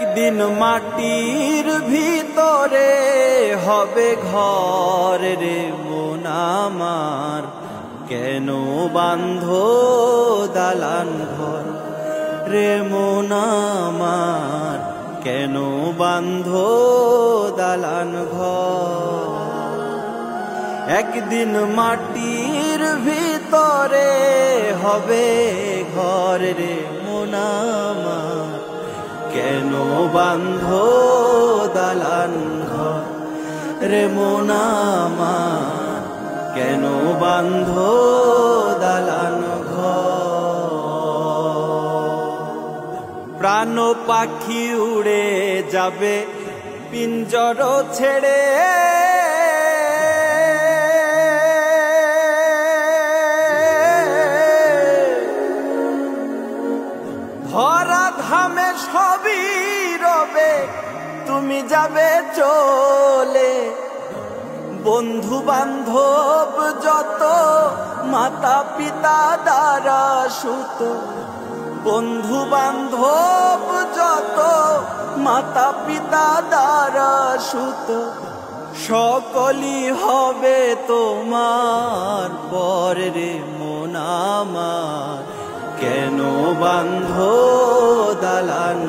একদিন মাটির ভিতরে হবে ঘর রে মন আমার, কেন বাঁধো দালান ঘর রে মন আমার, কেন বাঁধো দালান ঘর। একদিন মাটির ভিতরে হবে ঘর রে মন আমার, কেন বাঁধো দালান ঘর রে মন আমার, কেন বাঁধো দালান ঘর। প্রাণ পাখি উড়ে যাবে পিঞ্জর ছেড়ে, ধরা ধামে সবই রবে তুমি যাবে চলে। বন্ধু বান্ধব যত মাতা পিতা দ্বারা সুত, বন্ধু বান্ধব যত মাতা পিতা দ্বারা সুত, সকলই হবে তোমার পর রে মন আমার, কেন বাঁধো দালান